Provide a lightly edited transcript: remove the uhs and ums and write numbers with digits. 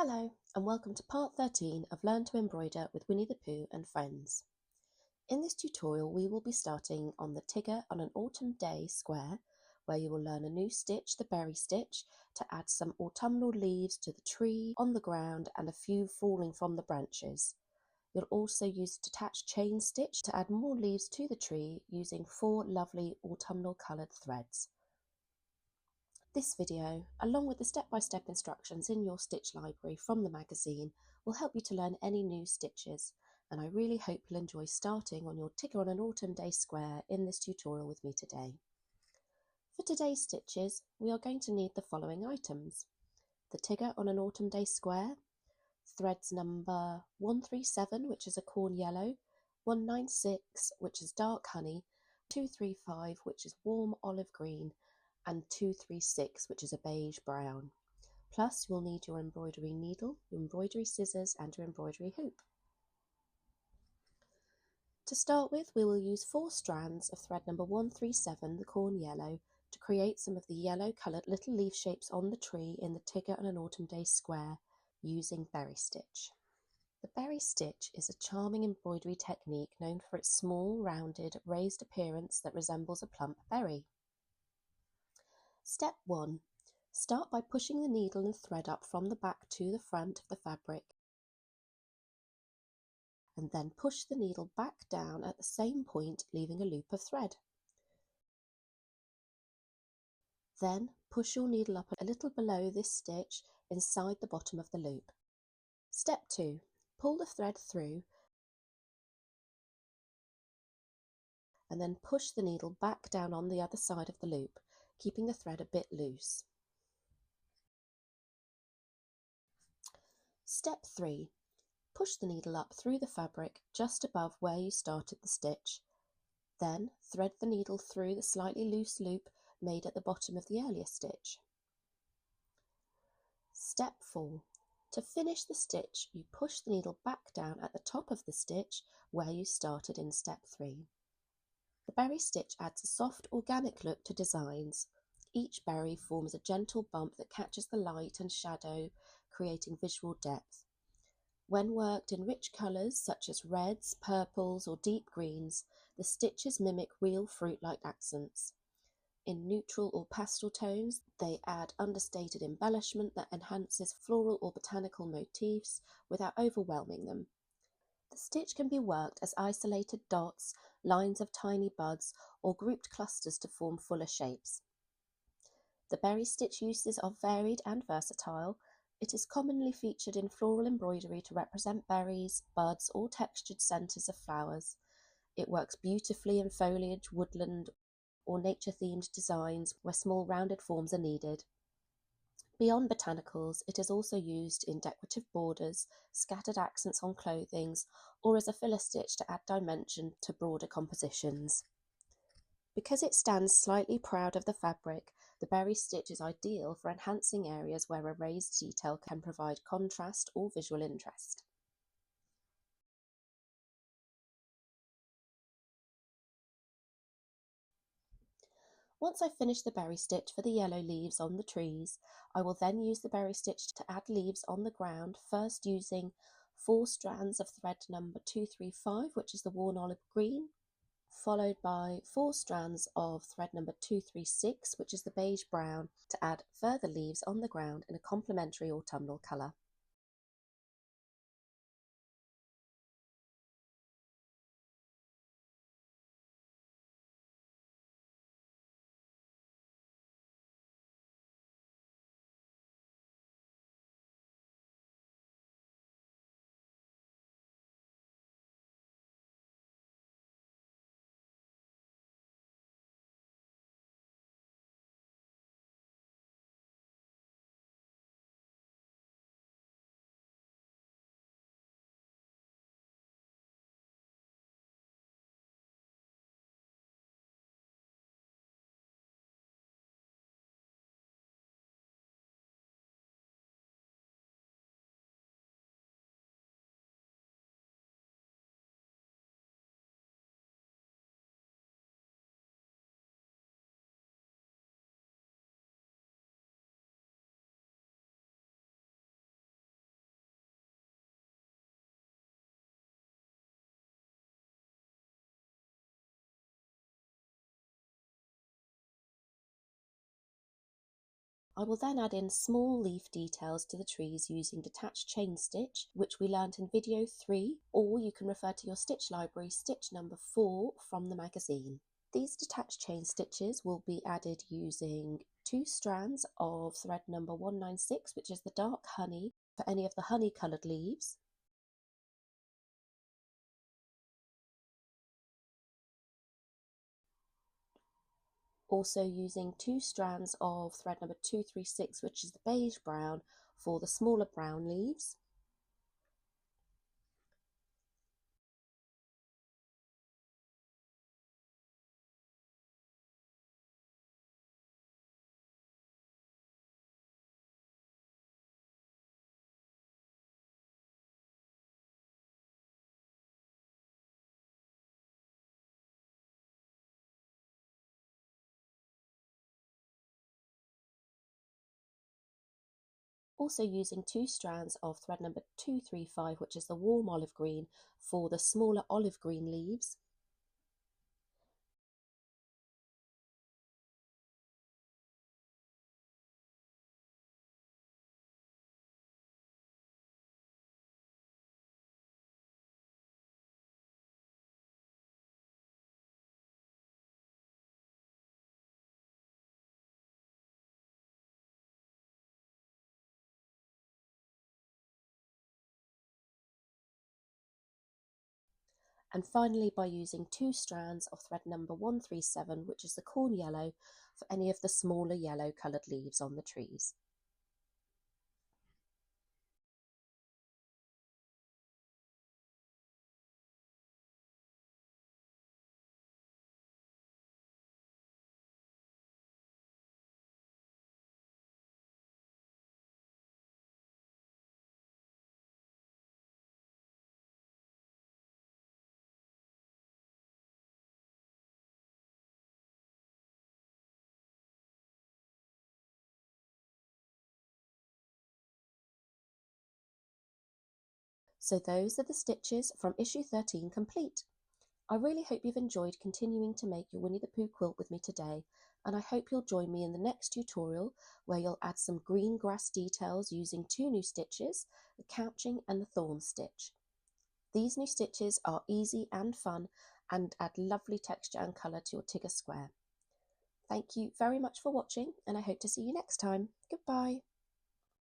Hello and welcome to part 13 of Learn to Embroider with Winnie the Pooh and Friends. In this tutorial we will be starting on the Tigger on an Autumn Day square, where you will learn a new stitch, the berry stitch, to add some autumnal leaves to the tree, on the ground and a few falling from the branches. You'll also use detached chain stitch to add more leaves to the tree using 4 lovely autumnal coloured threads. This video, along with the step-by-step instructions in your stitch library from the magazine, will help you to learn any new stitches, and I really hope you'll enjoy starting on your Tigger on an Autumn Day square in this tutorial with me today. For today's stitches, we are going to need the following items: the Tigger on an Autumn Day square, threads number 137, which is a corn yellow, 196, which is dark honey, 235, which is warm olive green, and 236, which is a beige brown. Plus you'll need your embroidery needle, your embroidery scissors and your embroidery hoop. To start with, we will use 4 strands of thread number 137, the corn yellow, to create some of the yellow coloured little leaf shapes on the tree in the Tigger on an Autumn Day square using berry stitch. The berry stitch is a charming embroidery technique known for its small, rounded, raised appearance that resembles a plump berry. Step 1. Start by pushing the needle and thread up from the back to the front of the fabric, and then push the needle back down at the same point, leaving a loop of thread. Then push your needle up a little below this stitch inside the bottom of the loop. Step 2. Pull the thread through and then push the needle back down on the other side of the loop, keeping the thread a bit loose. Step 3. Push the needle up through the fabric just above where you started the stitch. Then thread the needle through the slightly loose loop made at the bottom of the earlier stitch. Step 4. To finish the stitch, you push the needle back down at the top of the stitch where you started in step 3. The berry stitch adds a soft, organic look to designs. Each berry forms a gentle bump that catches the light and shadow, creating visual depth. When worked in rich colours such as reds, purples or deep greens, the stitches mimic real fruit-like accents. In neutral or pastel tones, they add understated embellishment that enhances floral or botanical motifs without overwhelming them. The stitch can be worked as isolated dots, lines of tiny buds, or grouped clusters to form fuller shapes. The berry stitch uses are varied and versatile. It is commonly featured in floral embroidery to represent berries, buds, or textured centres of flowers. It works beautifully in foliage, woodland, or nature-themed designs where small rounded forms are needed. Beyond botanicals, it is also used in decorative borders, scattered accents on clothings, or as a filler stitch to add dimension to broader compositions. Because it stands slightly proud of the fabric, the berry stitch is ideal for enhancing areas where a raised detail can provide contrast or visual interest. Once I've finished the berry stitch for the yellow leaves on the trees, I will then use the berry stitch to add leaves on the ground, first using 4 strands of thread number 235, which is the warm olive green, followed by 4 strands of thread number 236, which is the beige brown, to add further leaves on the ground in a complementary autumnal colour. I will then add in small leaf details to the trees using detached chain stitch, which we learnt in video 3, or you can refer to your stitch library stitch number 4 from the magazine. These detached chain stitches will be added using 2 strands of thread number 196, which is the dark honey, for any of the honey coloured leaves. Also using 2 strands of thread number 236, which is the beige brown, for the smaller brown leaves. Also using 2 strands of thread number 235, which is the warm olive green, for the smaller olive green leaves. And finally by using 2 strands of thread number 137, which is the corn yellow, for any of the smaller yellow coloured leaves on the trees. So those are the stitches from issue 13 complete. I really hope you've enjoyed continuing to make your Winnie the Pooh quilt with me today, and I hope you'll join me in the next tutorial where you'll add some green grass details using 2 new stitches, the couching and the thorn stitch. These new stitches are easy and fun and add lovely texture and colour to your Tigger square. Thank you very much for watching, and I hope to see you next time. Goodbye.